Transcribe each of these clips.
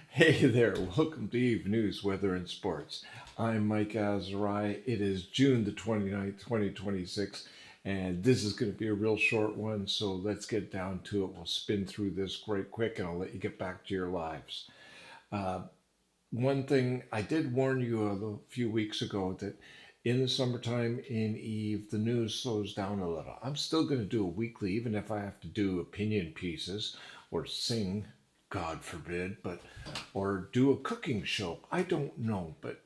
Hey there, welcome to Eve News, Weather and Sports. I'm Mike Azarai. It is June the 29th, 2026, and this is going to be a real short one, so let's get down to it. We'll spin through this quite quick and I'll let you get back to your lives. Uh, One thing I did warn you a few weeks ago that in the summertime in Eve, the news slows down a little. I'm still going to do a weekly, even if I have to do opinion pieces or sing, God forbid, but or do a cooking show. I don't know, but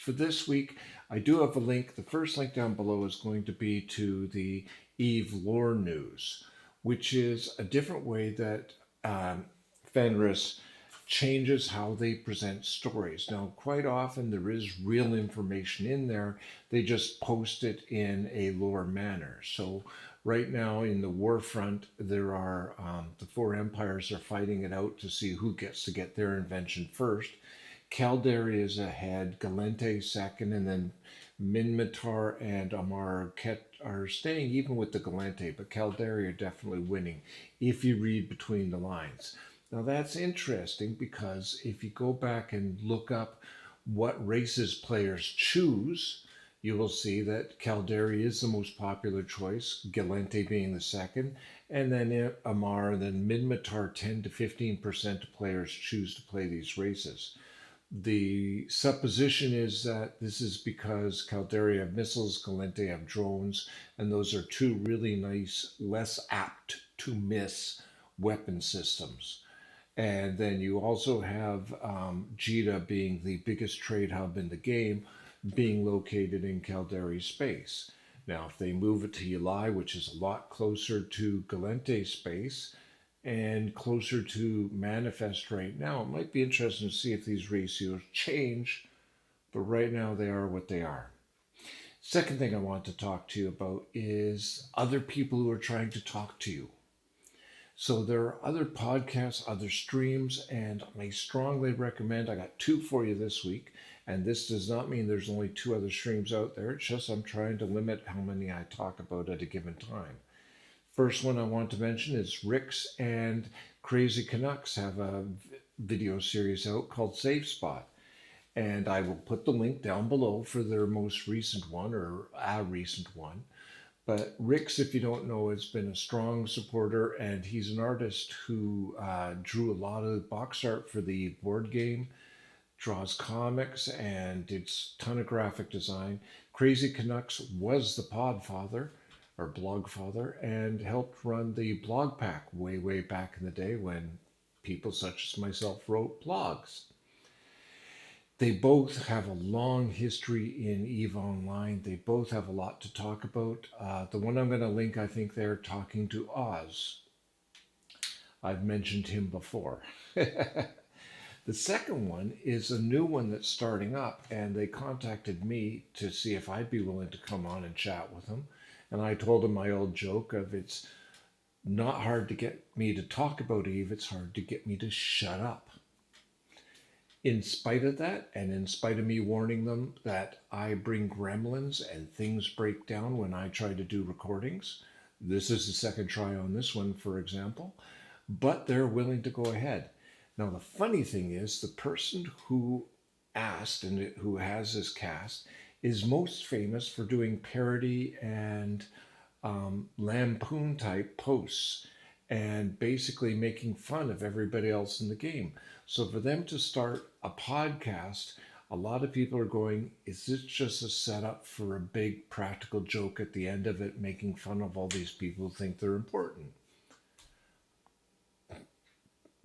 for this week, I do have a link. The first link down below is going to be to the Eve Lore News, which is a different way that Fenris changes how they present stories. Now, quite often there is real information in there, they just post it in a lore manner. So, right now in the war front, there are the four empires are fighting it out to see who gets to get their invention first. Caldari is ahead, Galente second, and then Minmatar and Amar are staying even with the Galente, but Caldari are definitely winning if you read between the lines. Now that's interesting because if you go back and look up what races players choose, you will see that Caldari is the most popular choice, Galente being the second, and then Amar and then Minmatar 10 to 15% of players choose to play these races. The supposition is that this is because Caldari have missiles, Galente have drones, and those are two really nice, less apt to miss weapon systems. And then you also have Jita being the biggest trade hub in the game, being located in Caldari space. Now, if they move it to Yulai, which is a lot closer to Galente space and closer to Manifest right now, it might be interesting to see if these ratios change, but right now they are what they are. Second thing I want to talk to you about is other people who are trying to talk to you. So there are other podcasts, other streams, and I strongly recommend. I got two for you this week, and this does not mean there's only two other streams out there. It's just I'm trying to limit how many I talk about at a given time. First one I want to mention is Rick's and Crazy Canucks have a video series out called Safe Spot. And I will put the link down below for their most recent one or a recent one. But Rick's, if you don't know, has been a strong supporter, and he's an artist who drew a lot of box art for the board game, draws comics, and did a ton of graphic design. Crazy Canucks was the pod father or blog father and helped run the blog pack way, way back in the day when people such as myself wrote blogs. They both have a long history in EVE Online. They both have a lot to talk about. The one I'm going to link, I think they're talking to Oz. I've mentioned him before. The second one is a new one that's starting up, and they contacted me to see if I'd be willing to come on and chat with them. And I told them my old joke of it's not hard to get me to talk about Eve, it's hard to get me to shut up. In spite of that, and in spite of me warning them that I bring gremlins and things break down when I try to do recordings, this is the second try on this one, for example, but they're willing to go ahead. Now, the funny thing is, the person who asked and who has this cast is most famous for doing parody and lampoon type posts and basically making fun of everybody else in the game. So for them to start a podcast, a lot of people are going, is this just a setup for a big practical joke at the end of it, making fun of all these people who think they're important?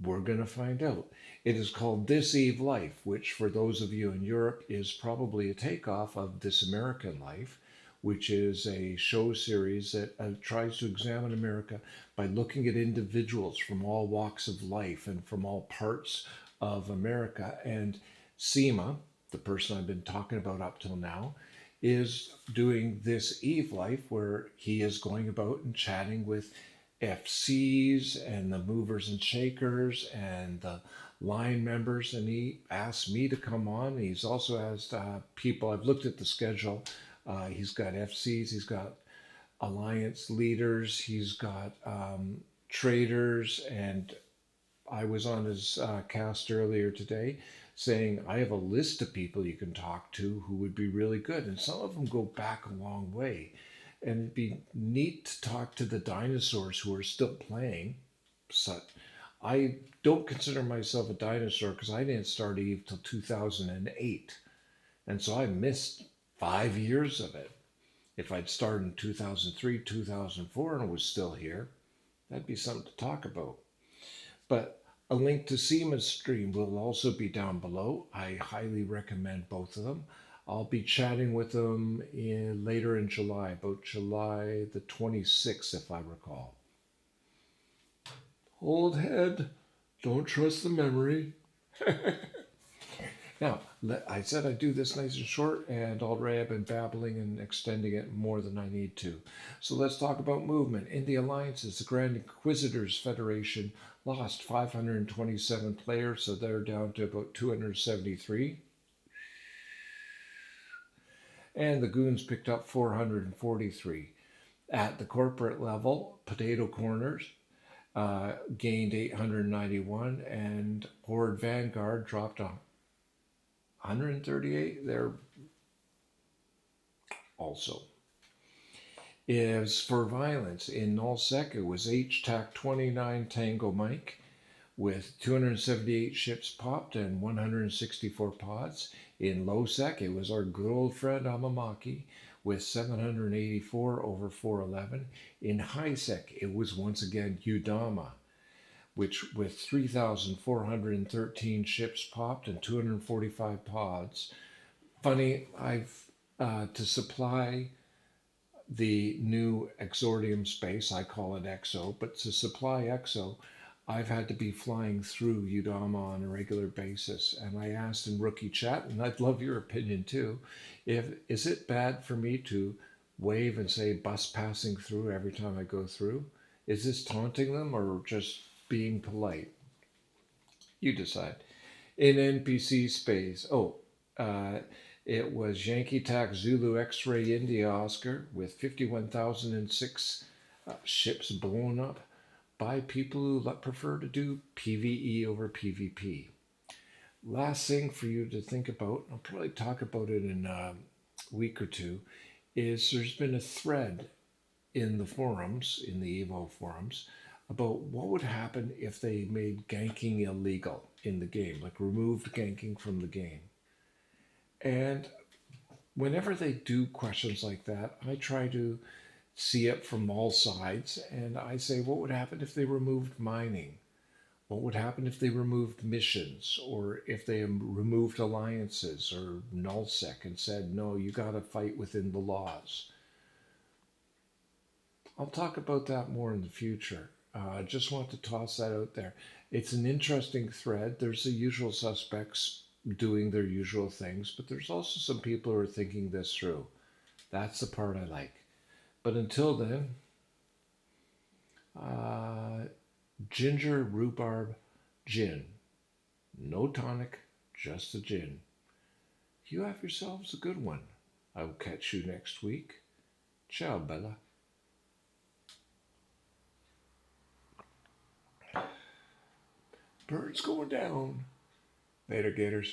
We're going to find out. It is called This Eve Life, which for those of you in Europe is probably a takeoff of This American Life, which is a show series that tries to examine America by looking at individuals from all walks of life and from all parts of America. And Seema, the person I've been talking about up till now, is doing This Eve Life, where he is going about and chatting with FCs and the movers and shakers and the line members, and he asked me to come on. He's also asked people. I've looked at the schedule. He's got FCs, he's got alliance leaders, he's got traders and I was on his cast earlier today saying, I have a list of people you can talk to who would be really good. And some of them go back a long way. And it'd be neat to talk to the dinosaurs who are still playing. So I don't consider myself a dinosaur because I didn't start Eve till 2008. And so I missed 5 years of it. If I'd started in 2003, 2004, and was still here, that'd be something to talk about. But a link to Seema's stream will also be down below. I highly recommend both of them. I'll be chatting with them later in July, about July the 26th, if I recall. Old head, don't trust the memory. Now, I said I'd do this nice and short, and already I've been babbling and extending it more than I need to. So let's talk about movement. In the alliances, the Grand Inquisitors Federation lost 527 players, so they're down to about 273. And the Goons picked up 443. At the corporate level, Potato Corners gained 891, and Horde Vanguard dropped 138 there also. As for violence, in Nullsec, it was HTAC 29 Tango Mike with 278 ships popped and 164 pods. In Lowsec, it was our good old friend Amamaki with 784 over 411. In Highsec, it was once again Udama, which with 3,413 ships popped and 245 pods. Funny, I've to supply the new Exordium space, I call it EXO, but to supply EXO, I've had to be flying through Udama on a regular basis. And I asked in rookie chat, and I'd love your opinion too, is it bad for me to wave and say bus passing through every time I go through? Is this taunting them or just being polite? You decide. In NPC space, it was Yankee TAC Zulu X-Ray India Oscar with 51,006 ships blown up by people who prefer to do PvE over PvP. Last thing for you to think about, I'll probably talk about it in a week or two, is there's been a thread in the forums, in the Evo forums, about what would happen if they made ganking illegal in the game, like removed ganking from the game. And whenever they do questions like that, I try to see it from all sides, and I say, what would happen if they removed mining? What would happen if they removed missions, or if they removed alliances or nullsec and said, no, you got to fight within the laws? I'll talk about that more in the future. I just want to toss that out there. It's an interesting thread. There's the usual suspects doing their usual things, but there's also some people who are thinking this through. That's the part I like. But until then, ginger rhubarb gin. No tonic, just the gin. You have yourselves a good one. I will catch you next week. Ciao, Bella. Birds going down. Later, Gators.